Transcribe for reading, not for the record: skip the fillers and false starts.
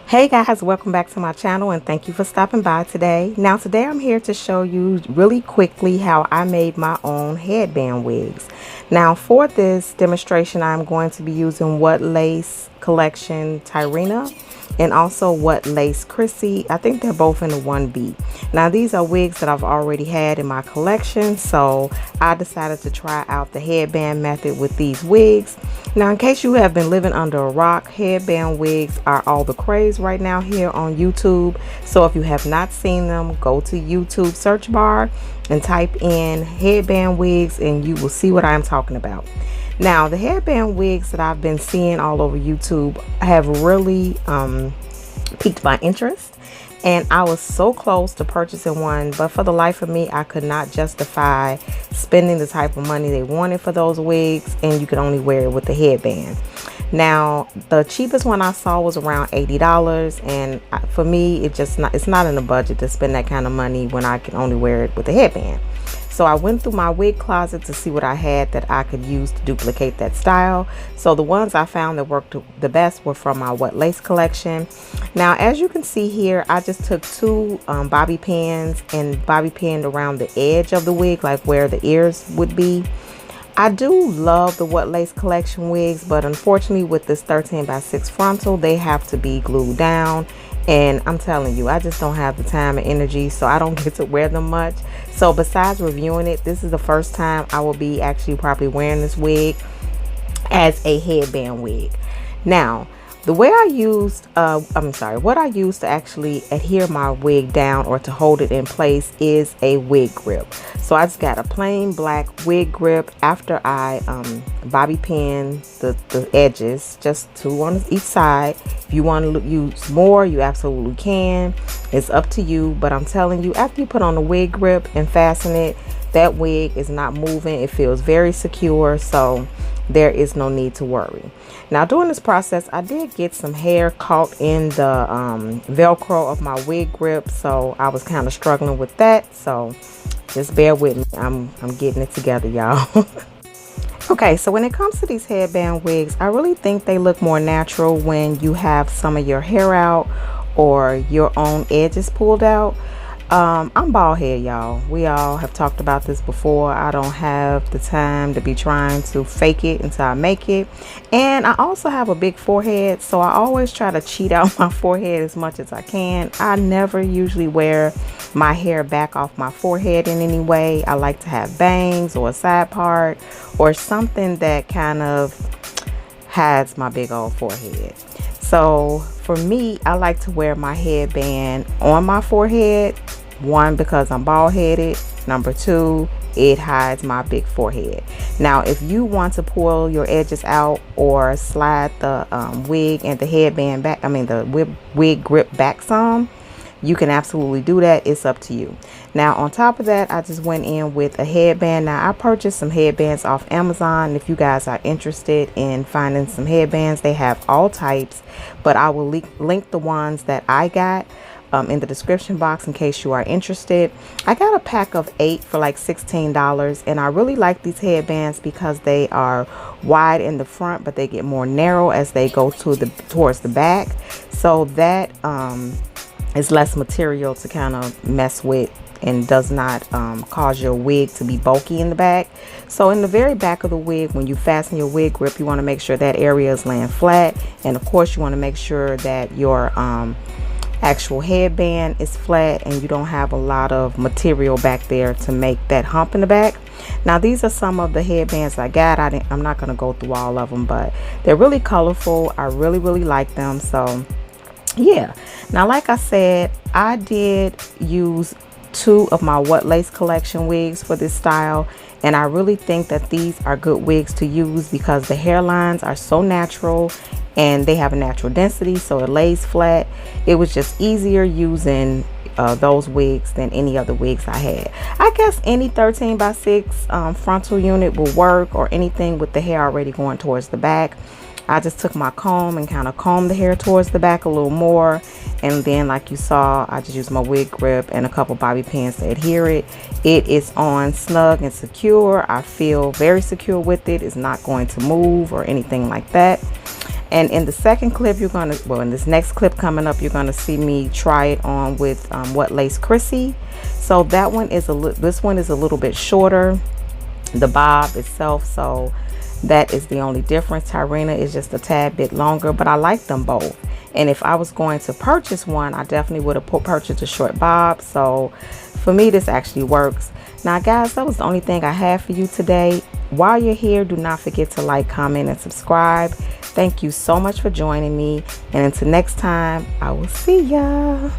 Hey guys, welcome back to my channel and thank you for stopping by today. Now today I'm here to show you really quickly how I made my own headband wigs. Now for this demonstration I'm going to be using What Lace collection Tyrina and also What Lace Chrissy. I think they're both in the 1B. Now these are wigs that I've already had in my collection, so I decided to try out the headband method with these wigs. Now in case you have been living under a rock, headband wigs are all the craze right now here on YouTube. So if you have not seen them, go to YouTube search bar and type in headband wigs and you will see what I'm talking about. Now the headband wigs that I've been seeing all over YouTube have really piqued my interest, and I was so close to purchasing one, but for the life of me I could not justify spending the type of money they wanted for those wigs, and you could only wear it with the headband. Now the cheapest one I saw was around $80, and for me it's not in the budget to spend that kind of money when I can only wear it with the headband. So I went through my wig closet to see what I had that I could use to duplicate that style. So the ones I found that worked the best were from my What Lace collection. Now as you can see here, I just took two bobby pins and bobby pinned around the edge of the wig, like where the ears would be. I do love the What Lace collection wigs, but unfortunately with this 13x6 frontal, they have to be glued down. And I'm telling you, I just don't have the time and energy, so I don't get to wear them much. So besides reviewing it, this is the first time I will be actually probably wearing this wig as a headband wig. Now, the way I used, what I used to actually adhere my wig down or to hold it in place is a wig grip. So I just got a plain black wig grip after I bobby pin the edges, just two on each side. If you want to use more, you absolutely can. It's up to you, but I'm telling you, after you put on the wig grip and fasten it, that wig is not moving. It feels very secure, so there is no need to worry. Now during this process I did get some hair caught in the velcro of my wig grip, so I was kind of struggling with that, so just bear with me. I'm getting it together, y'all. Okay, so when it comes to these headband wigs, I really think they look more natural when you have some of your hair out or your own edges pulled out. I'm bald head, y'all. We all have talked about this before. I don't have the time to be trying to fake it until I make it. And I also have a big forehead, so I always try to cheat out my forehead as much as I can. I never usually wear my hair back off my forehead in any way. I like to have bangs or a side part or something that kind of hides my big old forehead. So for me, I like to wear my headband on my forehead. One, because I'm bald headed. Number two, it hides my big forehead. Now if you want to pull your edges out or slide the wig and the headband back, the wig grip back some, you can absolutely do that. It's up to you. Now on top of that, I just went in with a headband. Now I purchased some headbands off Amazon. If you guys are interested in finding some headbands, they have all types, but I will link the ones that I got in the description box in case you are interested. I got a pack of 8 for like $16, and I really like these headbands because they are wide in the front, but they get more narrow as they go towards the back, so that is less material to kind of mess with and does not cause your wig to be bulky in the back. So in the very back of the wig, when you fasten your wig grip, you want to make sure that area is laying flat, and of course you want to make sure that your actual headband is flat and you don't have a lot of material back there to make that hump in the back. Now these are some of the headbands I got. I'm not going to go through all of them, but they're really colorful. I really like them. So yeah, now like I said, I did use two of my What Lace collection wigs for this style, and I really think that these are good wigs to use because the hairlines are so natural and they have a natural density, so it lays flat. It was just easier using those wigs than any other wigs I had. I guess any 13x6 frontal unit will work, or anything with the hair already going towards the back. I just took my comb and kind of combed the hair towards the back a little more, and then like you saw, I just used my wig grip and a couple bobby pins to adhere it. It is on snug and secure. I feel very secure with it. It's not going to move or anything like that. And in the second clip, you're gonna, well, in this next clip coming up, you're gonna see me try it on with What Lace Chrissy. So that one is this one is a little bit shorter, the bob itself, so that is the only difference. Tyrina is just a tad bit longer, but I like them both. And if I was going to purchase one, I definitely would have purchased a short bob. So for me, this actually works. Now guys, that was the only thing I have for you today. While you're here, do not forget to like, comment, and subscribe. Thank you so much for joining me, and until next time, I will see ya.